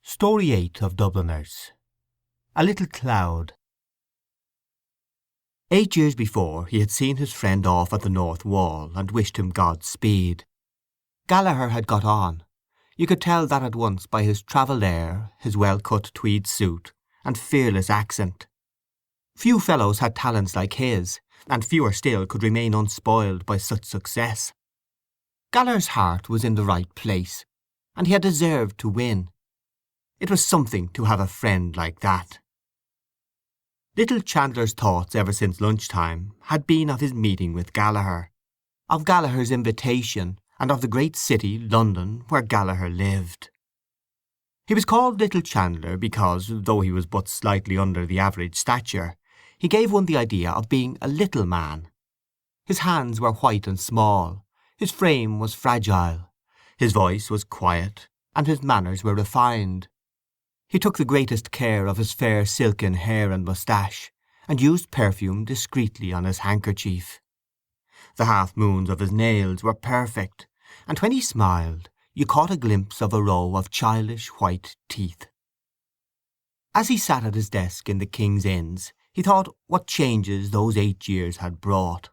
Story 8 of Dubliners. A Little Cloud. 8 years before he had seen his friend off at the north wall and wished him Godspeed. Gallagher had got on. You could tell that at once by his travelled air, his well-cut tweed suit, and fearless accent. Few fellows had talents like his, and fewer still could remain unspoiled by such success. Gallagher's heart was in the right place, and he had deserved to win. It was something to have a friend like that. Little Chandler's thoughts ever since lunchtime had been of his meeting with Gallagher, of Gallagher's invitation, and of the great city, London, where Gallagher lived. He was called Little Chandler because, though he was but slightly under the average stature, he gave one the idea of being a little man. His hands were white and small, his frame was fragile, his voice was quiet, and his manners were refined. He took the greatest care of his fair silken hair and moustache, and used perfume discreetly on his handkerchief. The half-moons of his nails were perfect, and when he smiled you caught a glimpse of a row of childish white teeth. As he sat at his desk in the King's Inns, he thought what changes those 8 years had brought.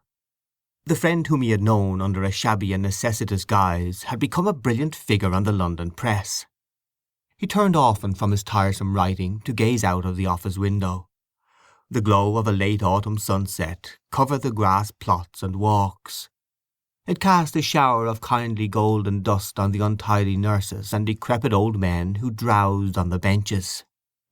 The friend whom he had known under a shabby and necessitous guise had become a brilliant figure on the London press. He turned often from his tiresome writing to gaze out of the office window. The glow of a late autumn sunset covered the grass plots and walks. It cast a shower of kindly golden dust on the untidy nurses and decrepit old men who drowsed on the benches.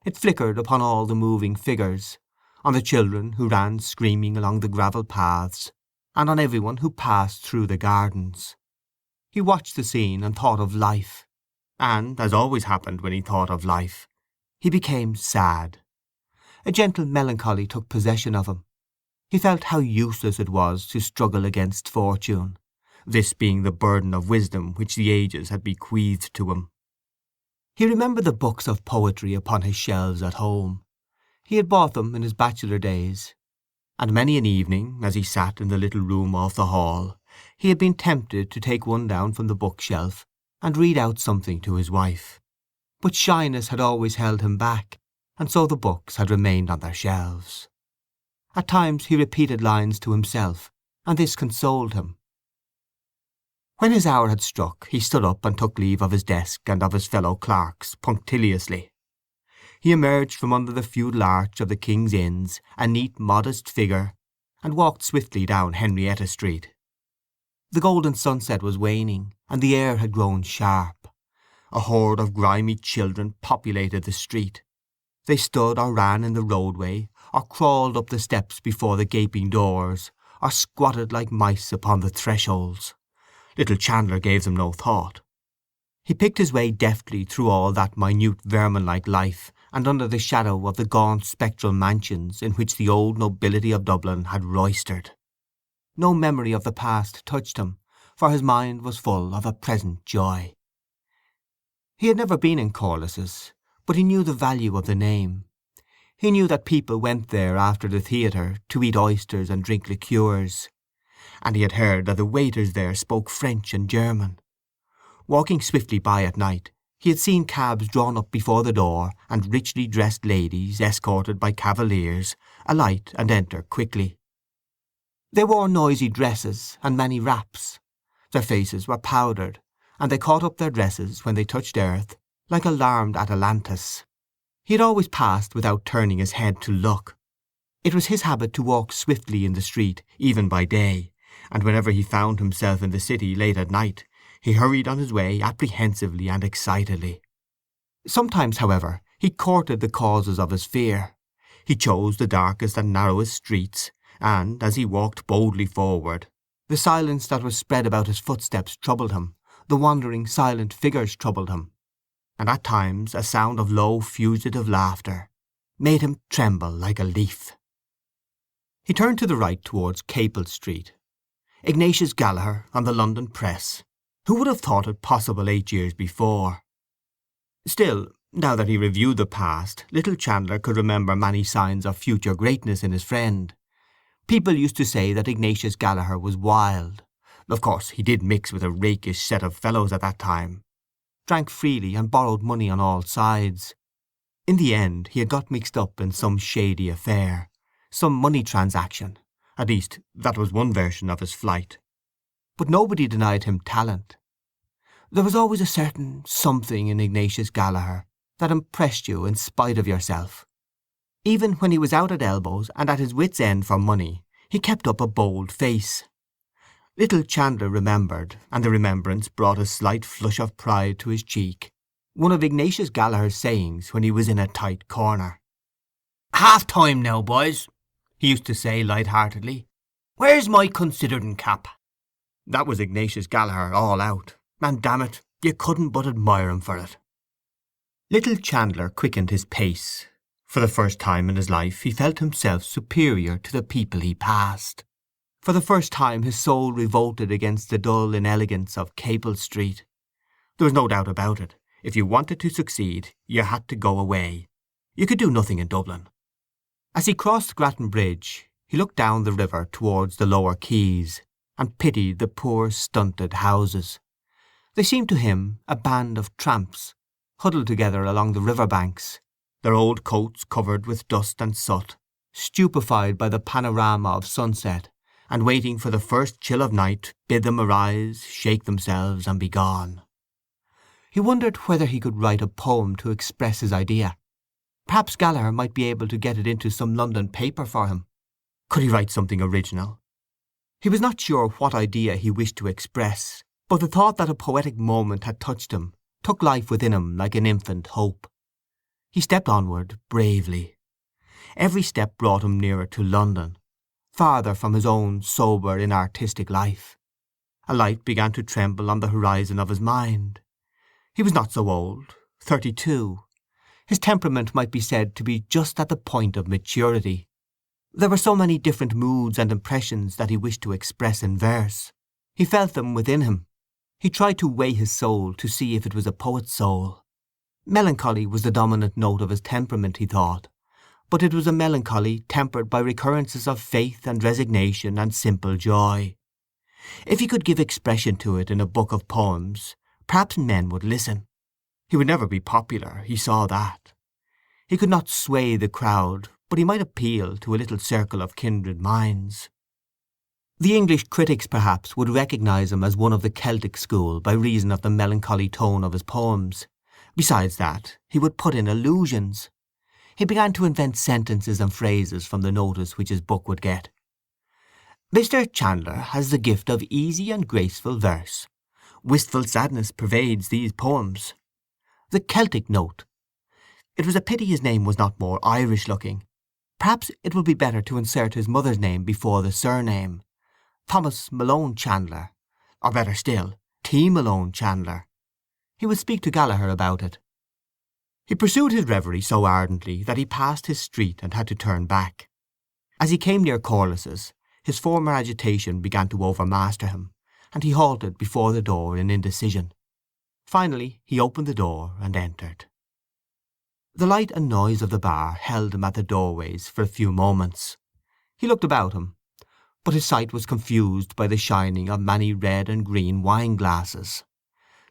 It flickered upon all the moving figures, on the children who ran screaming along the gravel paths, and on everyone who passed through the gardens. He watched the scene and thought of life. And, as always happened when he thought of life, he became sad. A gentle melancholy took possession of him. He felt how useless it was to struggle against fortune, this being the burden of wisdom which the ages had bequeathed to him. He remembered the books of poetry upon his shelves at home. He had bought them in his bachelor days, and many an evening, as he sat in the little room off the hall, he had been tempted to take one down from the bookshelf and read out something to his wife. But shyness had always held him back, and so the books had remained on their shelves. At times he repeated lines to himself, and this consoled him. When his hour had struck, he stood up and took leave of his desk and of his fellow clerks punctiliously. He emerged from under the feudal arch of the King's Inns, a neat, modest figure, and walked swiftly down Henrietta Street. The golden sunset was waning, and the air had grown sharp. A horde of grimy children populated the street. They stood or ran in the roadway, or crawled up the steps before the gaping doors, or squatted like mice upon the thresholds. Little Chandler gave them no thought. He picked his way deftly through all that minute vermin-like life, and under the shadow of the gaunt spectral mansions in which the old nobility of Dublin had roistered. No memory of the past touched him, for his mind was full of a present joy. He had never been in Corliss's, but he knew the value of the name. He knew that people went there after the theatre to eat oysters and drink liqueurs, and he had heard that the waiters there spoke French and German. Walking swiftly by at night, he had seen cabs drawn up before the door, and richly dressed ladies, escorted by cavaliers, alight and enter quickly. They wore noisy dresses and many wraps. Their faces were powdered, and they caught up their dresses when they touched earth, like alarmed Atalantis. He had always passed without turning his head to look. It was his habit to walk swiftly in the street, even by day, and whenever he found himself in the city late at night, he hurried on his way apprehensively and excitedly. Sometimes, however, he courted the causes of his fear. He chose the darkest and narrowest streets, and, as he walked boldly forward, the silence that was spread about his footsteps troubled him, the wandering silent figures troubled him, and at times a sound of low fugitive laughter made him tremble like a leaf. He turned to the right towards Capel Street. Ignatius Gallagher on the London press. Who would have thought it possible 8 years before? Still, now that he reviewed the past, little Chandler could remember many signs of future greatness in his friend. People used to say that Ignatius Gallagher was wild. Of course he did mix with a rakish set of fellows at that time. drank freely and borrowed money on all sides. In the end he had got mixed up in some shady affair, some money transaction. At least that was one version of his flight. But nobody denied him talent. There was always a certain something in Ignatius Gallagher that impressed you in spite of yourself. Even when he was out at elbows and at his wits' end for money, he kept up a bold face. Little Chandler remembered, and the remembrance brought a slight flush of pride to his cheek, one of Ignatius Gallagher's sayings when he was in a tight corner. "Half time now, boys," he used to say light-heartedly. "Where's my considering cap?" That was Ignatius Gallagher all out, and damn it, you couldn't but admire him for it. Little Chandler quickened his pace. For the first time in his life he felt himself superior to the people he passed. For the first time his soul revolted against the dull inelegance of Capel Street. There was no doubt about it. If you wanted to succeed, you had to go away. You could do nothing in Dublin. As he crossed Grattan Bridge, he looked down the river towards the lower quays, and pitied the poor stunted houses. They seemed to him a band of tramps, huddled together along the river banks, their old coats covered with dust and soot, stupefied by the panorama of sunset, and waiting for the first chill of night bid them arise, shake themselves, and be gone. He wondered whether he could write a poem to express his idea. Perhaps Gallagher might be able to get it into some London paper for him. Could he write something original? He was not sure what idea he wished to express, but the thought that a poetic moment had touched him took life within him like an infant hope. He stepped onward bravely. Every step brought him nearer to London, farther from his own sober, inartistic life. A light began to tremble on the horizon of his mind. He was not so old, 32. His temperament might be said to be just at the point of maturity. There were so many different moods and impressions that he wished to express in verse. He felt them within him. He tried to weigh his soul to see if it was a poet's soul. Melancholy was the dominant note of his temperament, he thought, but it was a melancholy tempered by recurrences of faith and resignation and simple joy. If he could give expression to it in a book of poems, perhaps men would listen. He would never be popular, he saw that. He could not sway the crowd, but he might appeal to a little circle of kindred minds. The English critics, perhaps, would recognize him as one of the Celtic school by reason of the melancholy tone of his poems. Besides that, he would put in allusions. He began to invent sentences and phrases from the notice which his book would get. "Mr. Chandler has the gift of easy and graceful verse. Wistful sadness pervades these poems. The Celtic note. It was a pity his name was not more Irish-looking. Perhaps it would be better to insert his mother's name before the surname. Thomas Malone Chandler, or better still, T. Malone Chandler." He would speak to Gallagher about it. He pursued his reverie so ardently that he passed his street and had to turn back. As he came near Corliss's, his former agitation began to overmaster him, and he halted before the door in indecision. Finally he opened the door and entered. The light and noise of the bar held him at the doorways for a few moments. He looked about him, but his sight was confused by the shining of many red and green wine-glasses.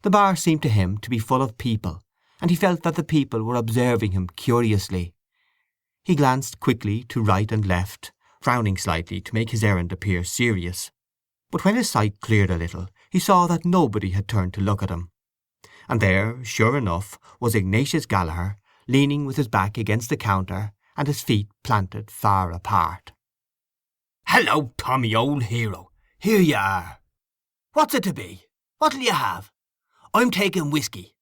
The bar seemed to him to be full of people, and he felt that the people were observing him curiously. He glanced quickly to right and left, frowning slightly to make his errand appear serious. But when his sight cleared a little, he saw that nobody had turned to look at him. And there, sure enough, was Ignatius Gallagher, leaning with his back against the counter and his feet planted far apart. "Hello, Tommy, old hero. Here you are. What's it to be? What'll you have? I'm taking whisky.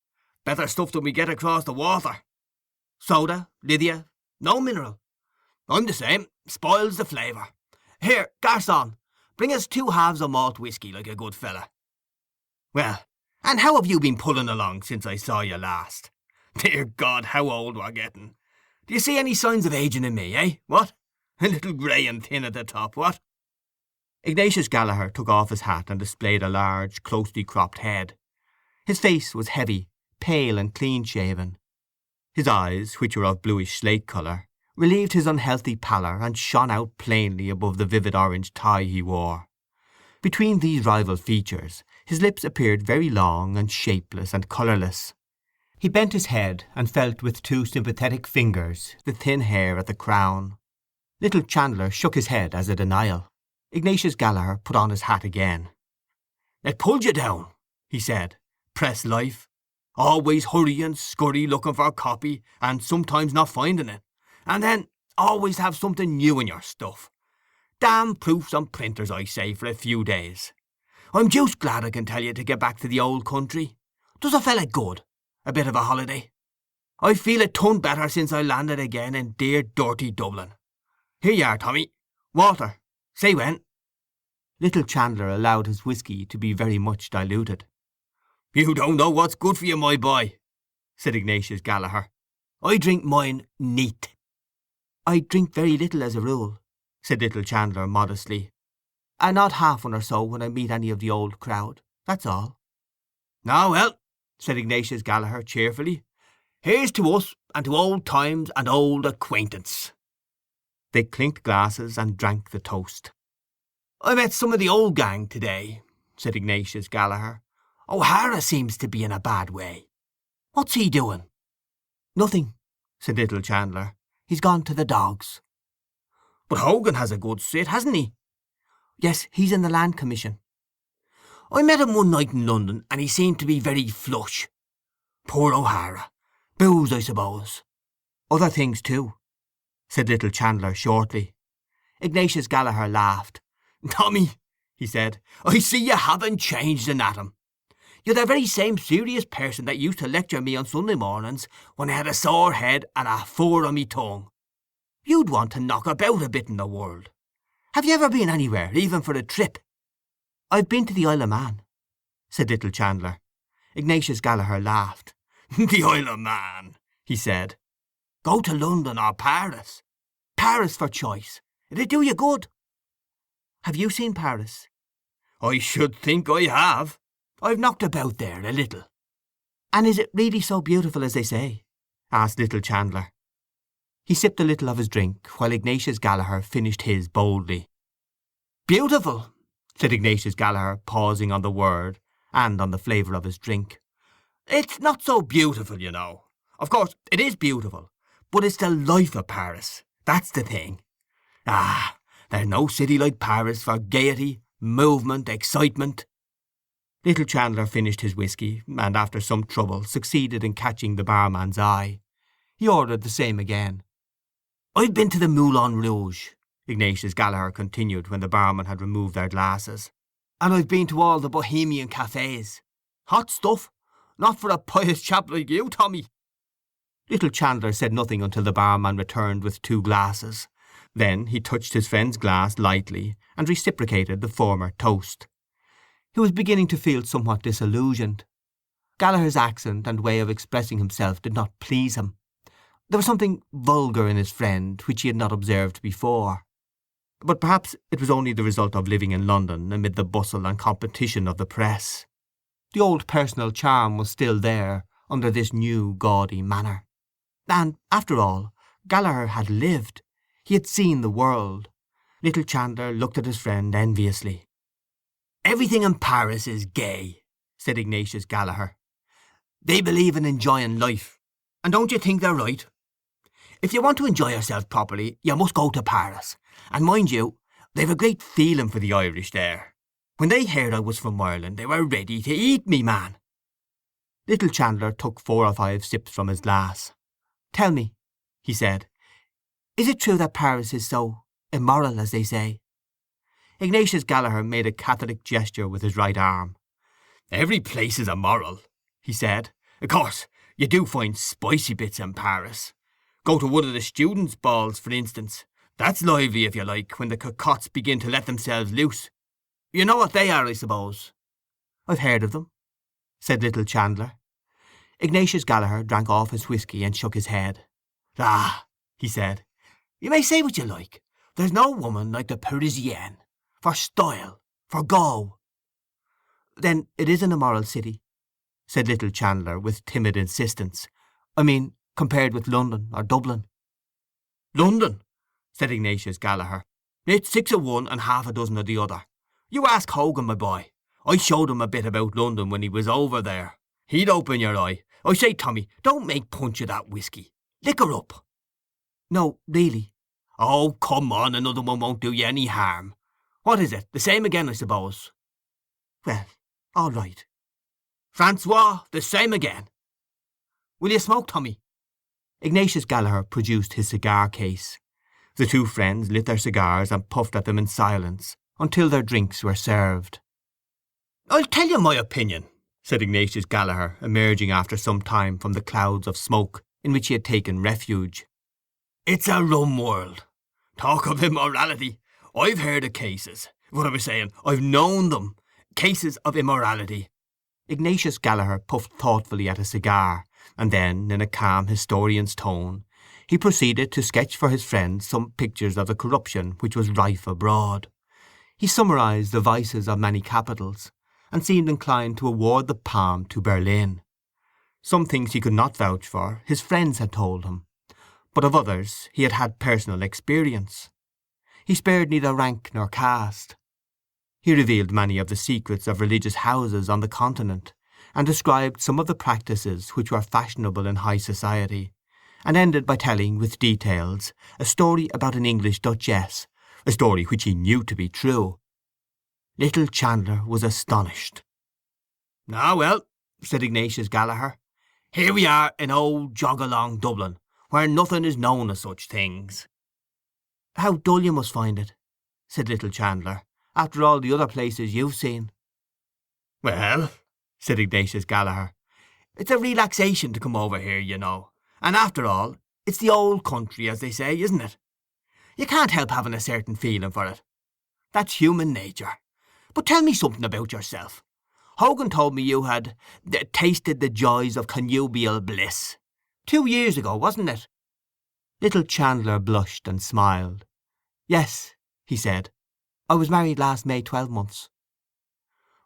Better stuff than we get across the water. Soda, Lydia, no mineral. I'm the same. Spoils the flavour. Here, garçon, bring us 2 halves of malt whisky like a good fella. Well, and how have you been pulling along since I saw you last? Dear God, how old we're getting. Do you see any signs of ageing in me, eh? What? A little grey and thin at the top, what?" Ignatius Gallagher took off his hat and displayed a large, closely cropped head. His face was heavy, pale and clean-shaven. His eyes, which were of bluish slate colour, relieved his unhealthy pallor and shone out plainly above the vivid orange tie he wore. Between these rival features His lips appeared very long and shapeless and colourless. He bent his head and felt with two sympathetic fingers the thin hair at the crown. Little Chandler shook his head as a denial. Ignatius Gallaher put on his hat again. "It pulled you down," he said. "Press life. Always hurry and scurry looking for a copy and sometimes not finding it. And then always have something new in your stuff. Damn proofs and printers, I say, for a few days. I'm deuced glad I can tell you to get back to the old country. Does a fella good, a bit of a holiday? I feel a ton better since I landed again in dear dirty Dublin. Here you are, Tommy. Water. Say when." Little Chandler allowed his whisky to be very much diluted. "You don't know what's good for you, my boy," said Ignatius Gallaher. "I drink mine neat." "I drink very little as a rule," said Little Chandler modestly. "An odd half one or so when I meet any of the old crowd, that's all." "Ah, well," said Ignatius Gallaher cheerfully. "Here's to us, and to old times and old acquaintance." They clinked glasses and drank the toast. "I met some of the old gang today," said Ignatius Gallaher. "O'Hara seems to be in a bad way. What's he doing?" "Nothing," said Little Chandler. "He's gone to the dogs." "But Hogan has a good sit, hasn't he?" "Yes, he's in the Land Commission." "I met him one night in London, and he seemed to be very flush. Poor O'Hara. Booze, I suppose." "Other things too," said Little Chandler shortly. Ignatius Gallaher laughed. "Tommy," he said, "I see you haven't changed an atom. You're the very same serious person that used to lecture me on Sunday mornings when I had a sore head and a fur on me tongue. You'd want to knock about a bit in the world. Have you ever been anywhere, even for a trip?" "I've been to the Isle of Man," said Little Chandler. Ignatius Gallaher laughed. "The Isle of Man," he said. "Go to London or Paris. Paris for choice. It'd do you good." "Have you seen Paris?" "I should think I have. I've knocked about there a little." "And is it really so beautiful as they say?" asked Little Chandler. He sipped a little of his drink, while Ignatius Gallaher finished his boldly. "Beautiful," said Ignatius Gallaher, pausing on the word and on the flavour of his drink. "It's not so beautiful, you know. Of course, it is beautiful, but it's the life of Paris. That's the thing. Ah, there's no city like Paris for gaiety, movement, excitement." Little Chandler finished his whisky, and after some trouble succeeded in catching the barman's eye. He ordered the same again. "I've been to the Moulin Rouge," Ignatius Gallaher continued when the barman had removed their glasses, "and I've been to all the Bohemian cafes. Hot stuff. Not for a pious chap like you, Tommy." Little Chandler said nothing until the barman returned with 2 glasses. Then he touched his friend's glass lightly and reciprocated the former toast. He was beginning to feel somewhat disillusioned. Gallaher's accent and way of expressing himself did not please him. There was something vulgar in his friend which he had not observed before. But perhaps it was only the result of living in London amid the bustle and competition of the press. The old personal charm was still there under this new gaudy manner. And, after all, Gallaher had lived. He had seen the world. Little Chandler looked at his friend enviously. "Everything in Paris is gay," said Ignatius Gallaher. "They believe in enjoying life. And don't you think they're right? If you want to enjoy yourself properly, you must go to Paris. And mind you, they've a great feeling for the Irish there. When they heard I was from Ireland, they were ready to eat me, man." Little Chandler took 4 or 5 sips from his glass. "Tell me," he said, "is it true that Paris is so immoral, as they say?" Ignatius Gallaher made a catholic gesture with his right arm. "Every place is immoral," he said. "Of course, you do find spicy bits in Paris. Go to one of the students' balls, for instance. That's lively, if you like, when the cocottes begin to let themselves loose. You know what they are, I suppose?" "I've heard of them," said Little Chandler. Ignatius Gallaher drank off his whisky and shook his head. "Ah," he said, "you may say what you like. There's no woman like the Parisienne. For style, for go." "Then it is an immoral city," said Little Chandler with timid insistence. "I mean, compared with London or Dublin." "London," said Ignatius Gallaher. "It's 6 of one and half a dozen of the other. You ask Hogan, my boy. I showed him a bit about London when he was over there. He'd open your eye. I say, Tommy, don't make punch of that whisky. Lick her up." "No, really." "Oh, come on, another one won't do you any harm. What is it? The same again, I suppose." "Well, all right." "Francois, the same again. Will you smoke, Tommy?" Ignatius Gallaher produced his cigar case. The two friends lit their cigars and puffed at them in silence until their drinks were served. "I'll tell you my opinion," said Ignatius Gallaher, emerging after some time from the clouds of smoke in which he had taken refuge. "It's a rum world. Talk of immorality. I've heard of cases. What I was saying, I've known them. Cases of immorality." Ignatius Gallaher puffed thoughtfully at a cigar, and then, in a calm historian's tone, he proceeded to sketch for his friends some pictures of the corruption which was rife abroad. He summarized the vices of many capitals, and seemed inclined to award the palm to Berlin. Some things he could not vouch for, his friends had told him, but of others he had had personal experience. He spared neither rank nor caste. He revealed many of the secrets of religious houses on the continent, and described some of the practices which were fashionable in high society, and ended by telling, with details, a story about an English duchess, a story which he knew to be true. Little Chandler was astonished. "Ah, well," said Ignatius Gallaher, "here we are in old jog-along Dublin, where nothing is known of such things." "How dull you must find it," said little Chandler, "after all the other places you've seen." "Well," said Ignatius Gallaher, "it's a relaxation to come over here, you know. And after all, it's the old country, as they say, isn't it? You can't help having a certain feeling for it. That's human nature. But tell me something about yourself. Hogan told me you had tasted the joys of connubial bliss. 2 years ago, wasn't it?" Little Chandler blushed and smiled. "Yes," he said. "I was married last May 12 months."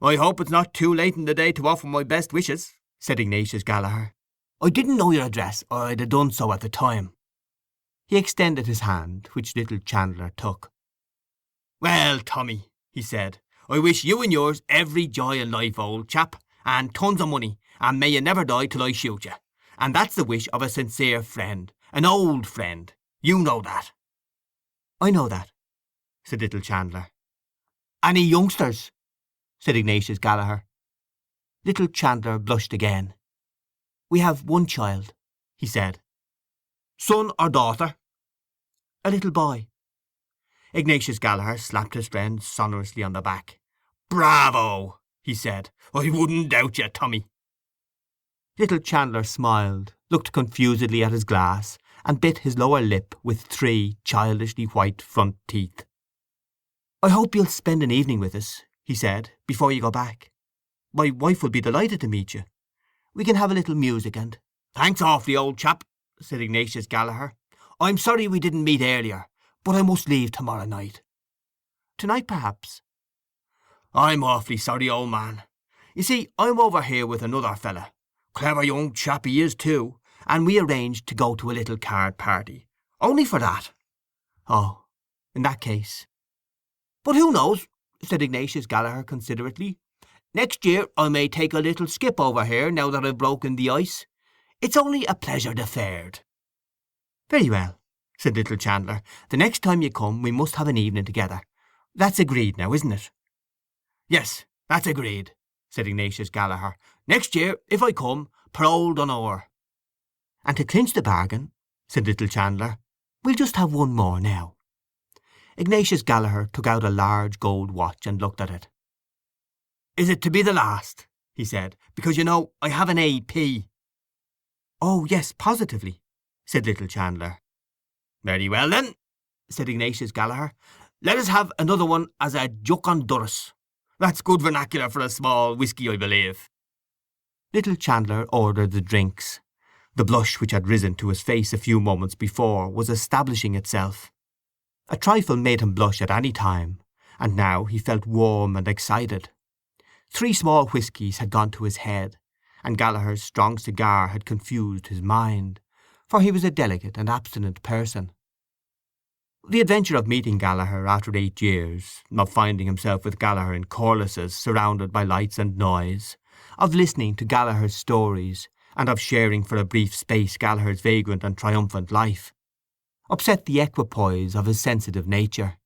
"I hope it's not too late in the day to offer my best wishes," said Ignatius Gallaher. "I didn't know your address, or I'd have done so at the time." He extended his hand, which little Chandler took. "Well, Tommy," he said, "I wish you and yours every joy in life, old chap, and tons of money, and may you never die till I shoot you. And that's the wish of a sincere friend, an old friend. You know that." "I know that," said little Chandler. "Any youngsters?" said Ignatius Gallaher. Little Chandler blushed again. "We have one child," he said. "Son or daughter?" "A little boy." Ignatius Gallaher slapped his friend sonorously on the back. "Bravo!" he said. "I wouldn't doubt you, Tommy." Little Chandler smiled, looked confusedly at his glass, and bit his lower lip with 3 childishly white front teeth. "I hope you'll spend an evening with us," he said, "before you go back. My wife will be delighted to meet you. We can have a little music and—" "Thanks awfully, old chap," said Ignatius Gallaher. "I'm sorry we didn't meet earlier, but I must leave tomorrow night." "Tonight, perhaps?" "I'm awfully sorry, old man. You see, I'm over here with another fella. Clever young chap he is too, and we arranged to go to a little card party. Only for that." "Oh, in that case—" "But who knows," said Ignatius Gallaher considerately. "Next year I may take a little skip over here, now that I've broken the ice. It's only a pleasure deferred." "Very well," said little Chandler. "The next time you come we must have an evening together. That's agreed now, isn't it?" "Yes, that's agreed," said Ignatius Gallaher. "Next year, if I come, parole d'honneur." "And to clinch the bargain," said little Chandler, "we'll just have one more now." Ignatius Gallaher took out a large gold watch and looked at it. "Is it to be the last?" he said. "Because, you know, I have an AP." "Oh, yes, positively," said little Chandler. "Very well, then," said Ignatius Gallaher. "Let us have another one as a Juck on Durris. That's good vernacular for a small whisky, I believe." Little Chandler ordered the drinks. The blush which had risen to his face a few moments before was establishing itself. A trifle made him blush at any time, and now he felt warm and excited. 3 small whiskies had gone to his head, and Gallaher's strong cigar had confused his mind, for he was a delicate and abstinent person. The adventure of meeting Gallagher after 8 years, of finding himself with Gallagher in Corliss, surrounded by lights and noise, of listening to Gallagher's stories, and of sharing for a brief space Gallagher's vagrant and triumphant life, upset the equipoise of his sensitive nature.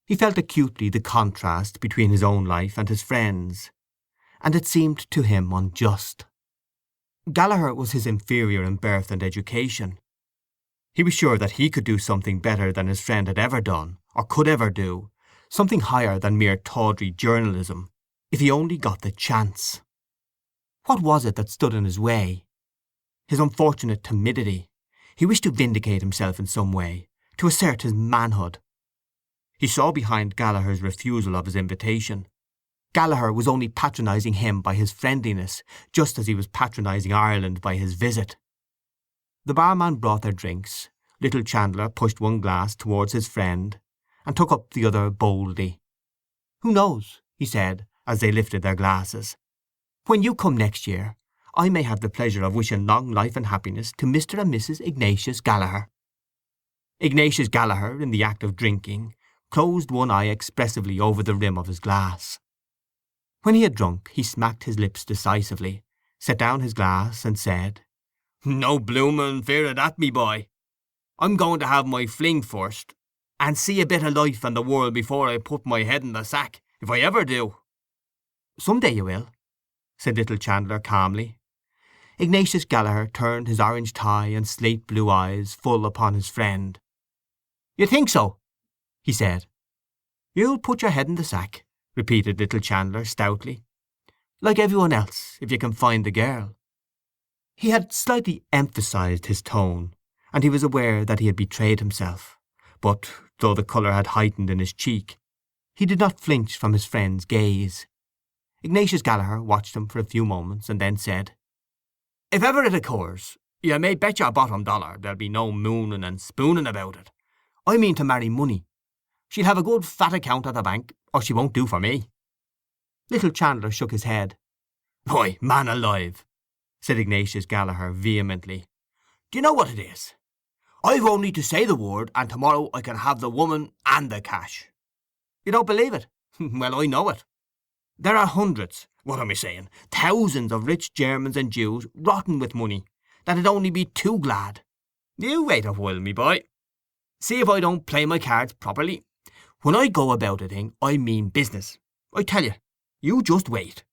He felt acutely the contrast between his own life and his friend's, and it seemed to him unjust. Gallagher was his inferior in birth and education. He was sure that he could do something better than his friend had ever done, or could ever do, something higher than mere tawdry journalism, if he only got the chance. What was it that stood in his way? His unfortunate timidity. He wished to vindicate himself in some way, to assert his manhood. He saw behind Gallagher's refusal of his invitation. Gallagher was only patronizing him by his friendliness, just as he was patronizing Ireland by his visit. The barman brought their drinks. Little Chandler pushed one glass towards his friend, and took up the other boldly. "Who knows," he said, as they lifted their glasses. "When you come next year, I may have the pleasure of wishing long life and happiness to Mr. and Mrs. Ignatius Gallagher." Ignatius Gallagher, in the act of drinking, closed one eye expressively over the rim of his glass. When he had drunk, he smacked his lips decisively, set down his glass, and said, "No bloomin' fear of that, me boy. I'm going to have my fling first, and see a bit of life and the world before I put my head in the sack, if I ever do." "Some day you will," said little Chandler calmly. Ignatius Gallagher turned his orange tie and slate blue eyes full upon his friend. "You think so?" he said. "You'll put your head in the sack," repeated little Chandler stoutly. "Like everyone else, if you can find the girl." He had slightly emphasized his tone, and he was aware that he had betrayed himself. But, though the colour had heightened in his cheek, he did not flinch from his friend's gaze. Ignatius Gallagher watched him for a few moments, and then said, "If ever it occurs, you may bet your bottom dollar there'll be no mooning and spooning about it. I mean to marry money. She'll have a good fat account at the bank, or she won't do for me." Little Chandler shook his head. "Why, man alive," said Ignatius Gallagher vehemently, "do you know what it is? I've only to say the word, and tomorrow I can have the woman and the cash. You don't believe it? Well, I know it. There are hundreds, what am I saying, thousands of rich Germans and Jews rotten with money, that'd only be too glad. You wait a while, me boy. See if I don't play my cards properly. When I go about a thing, I mean business. I tell you, you just wait."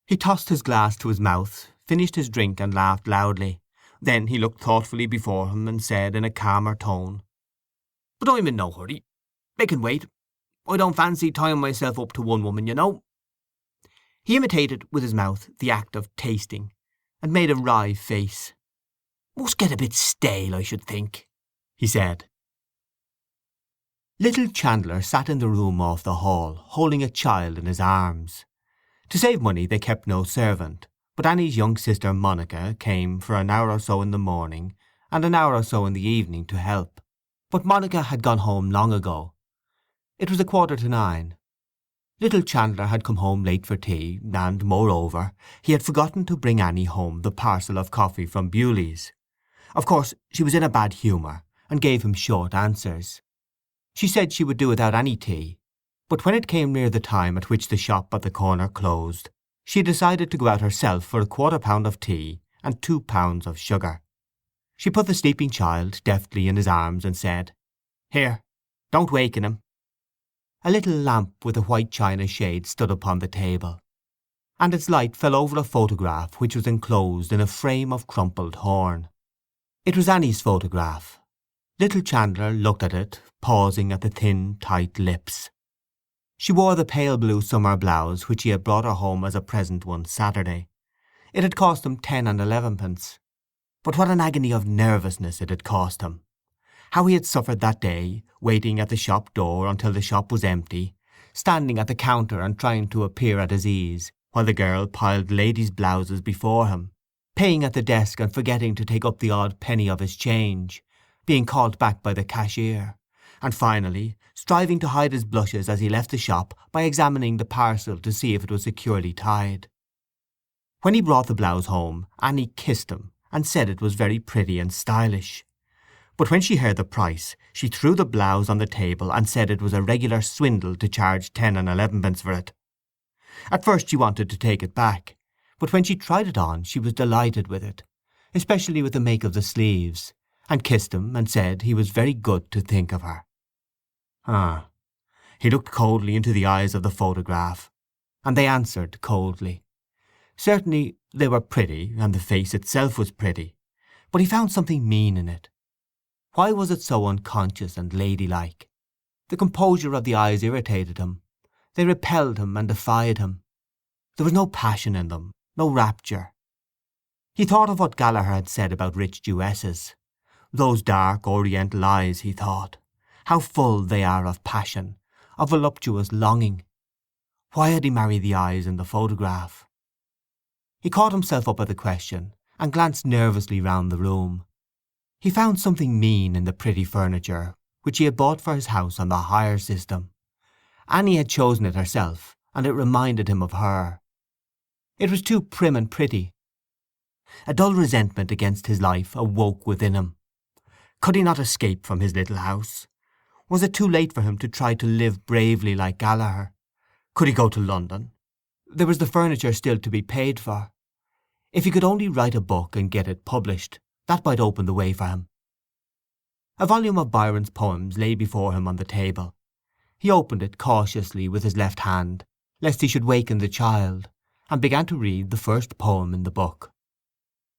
He tossed his glass to his mouth, finished his drink, and laughed loudly. Then he looked thoughtfully before him and said in a calmer tone, "But I'm in no hurry. They can wait. I don't fancy tying myself up to one woman, you know." He imitated with his mouth the act of tasting, and made a wry face. "Must get a bit stale, I should think," he said. Little Chandler sat in the room off the hall, holding a child in his arms. To save money they kept no servant, but Annie's young sister Monica came for an hour or so in the morning and an hour or so in the evening to help. But Monica had gone home long ago. It was 9:15. Little Chandler had come home late for tea, and, moreover, he had forgotten to bring Annie home the parcel of coffee from Bewley's. Of course, she was in a bad humour, and gave him short answers. She said she would do without any tea, but when it came near the time at which the shop at the corner closed, she decided to go out herself for a £1/4 of tea and 2 pounds of sugar. She put the sleeping child deftly in his arms and said, "Here, don't waken him." A little lamp with a white china shade stood upon the table, and its light fell over a photograph which was enclosed in a frame of crumpled horn. It was Annie's photograph. Little Chandler looked at it, pausing at the thin, tight lips. She wore the pale blue summer blouse which he had brought her home as a present one Saturday. It had cost him 10 and 11 pence. But what an agony of nervousness it had cost him! How he had suffered that day, waiting at the shop door until the shop was empty, standing at the counter and trying to appear at his ease, while the girl piled ladies' blouses before him, paying at the desk and forgetting to take up the odd penny of his change, being called back by the cashier, and finally striving to hide his blushes as he left the shop by examining the parcel to see if it was securely tied. When he brought the blouse home, Annie kissed him and said it was very pretty and stylish. But when she heard the price, she threw the blouse on the table and said it was a regular swindle to charge 10 and 11 for it. At first she wanted to take it back, but when she tried it on she was delighted with it, especially with the make of the sleeves, and kissed him and said he was very good to think of her. Ah. He looked coldly into the eyes of the photograph, and they answered coldly. Certainly they were pretty, and the face itself was pretty, but he found something mean in it. Why was it so unconscious and ladylike? The composure of the eyes irritated him. They repelled him and defied him. There was no passion in them, no rapture. He thought of what Gallagher had said about rich Jewesses. Those dark oriental eyes, he thought. How full they are of passion, of voluptuous longing. Why had he married the eyes in the photograph? He caught himself up at the question and glanced nervously round the room. He found something mean in the pretty furniture which he had bought for his house on the hire system. Annie had chosen it herself, and it reminded him of her. It was too prim and pretty. A dull resentment against his life awoke within him. Could he not escape from his little house? Was it too late for him to try to live bravely like Gallagher? Could he go to London? There was the furniture still to be paid for. If he could only write a book and get it published, that might open the way for him. A volume of Byron's poems lay before him on the table. He opened it cautiously with his left hand, lest he should waken the child, and began to read the first poem in the book.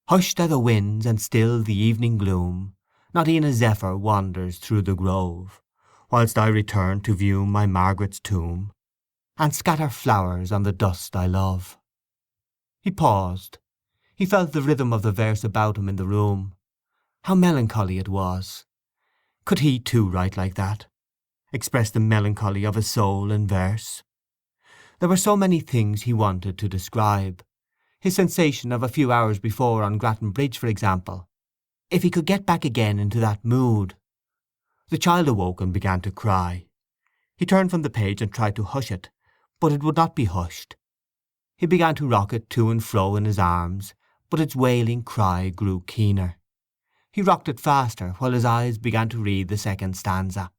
Hushed are the winds and still the evening gloom, not e'en a zephyr wanders through the grove, whilst I return to view my Margaret's tomb, and scatter flowers on the dust I love. He paused. He felt the rhythm of the verse about him in the room. How melancholy it was. Could he too write like that? Express the melancholy of his soul in verse? There were so many things he wanted to describe. His sensation of a few hours before on Grattan Bridge, for example. If he could get back again into that mood. The child awoke and began to cry. He turned from the page and tried to hush it, but it would not be hushed. He began to rock it to and fro in his arms, but its wailing cry grew keener. He rocked it faster while his eyes began to read the second stanza.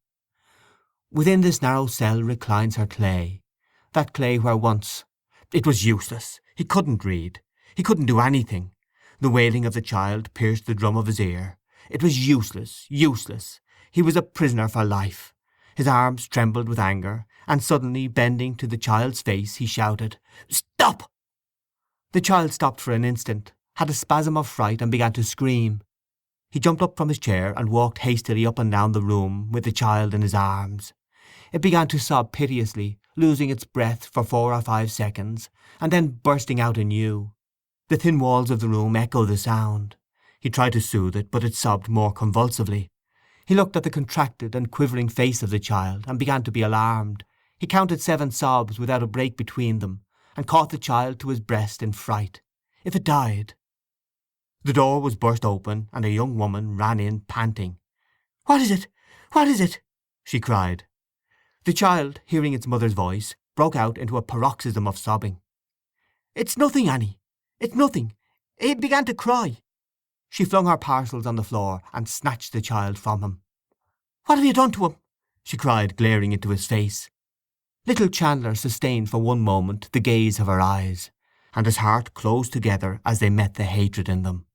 Within this narrow cell reclines her clay, that clay where once— It was useless. He couldn't read. He couldn't do anything. The wailing of the child pierced the drum of his ear. It was useless, useless. He was a prisoner for life. His arms trembled with anger, and suddenly bending to the child's face he shouted, "Stop!" The child stopped for an instant, had a spasm of fright, and began to scream. He jumped up from his chair and walked hastily up and down the room with the child in his arms. It began to sob piteously, losing its breath for 4 or 5 seconds, and then bursting out anew. The thin walls of the room echoed the sound. He tried to soothe it, but it sobbed more convulsively. He looked at the contracted and quivering face of the child, and began to be alarmed. He counted 7 sobs without a break between them, and caught the child to his breast in fright. If it died— The door was burst open, and a young woman ran in panting. "What is it? What is it?" she cried. The child, hearing its mother's voice, broke out into a paroxysm of sobbing. "It's nothing, Annie. It's nothing. He began to cry." She flung her parcels on the floor and snatched the child from him. "What have you done to him?" she cried, glaring into his face. Little Chandler sustained for one moment the gaze of her eyes, and his heart closed together as they met the hatred in them.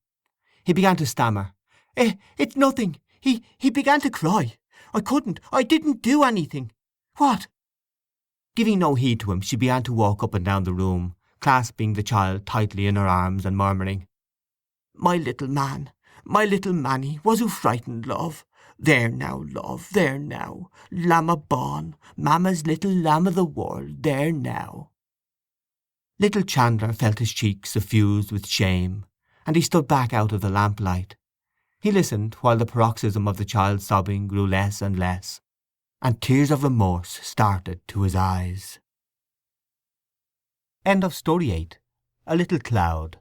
He began to stammer. It's nothing. He began to cry. I didn't do anything. What?" Giving no heed to him, she began to walk up and down the room, clasping the child tightly in her arms and murmuring, "My little man, my little Manny, was oo frightened, love? There now, love, there now. Lamb o' bawn, mamma's little lamb of the world, there now." Little Chandler felt his cheeks suffused with shame, and he stood back out of the lamplight. He listened while the paroxysm of the child's sobbing grew less and less, and tears of remorse started to his eyes. End of Story 8. A Little Cloud.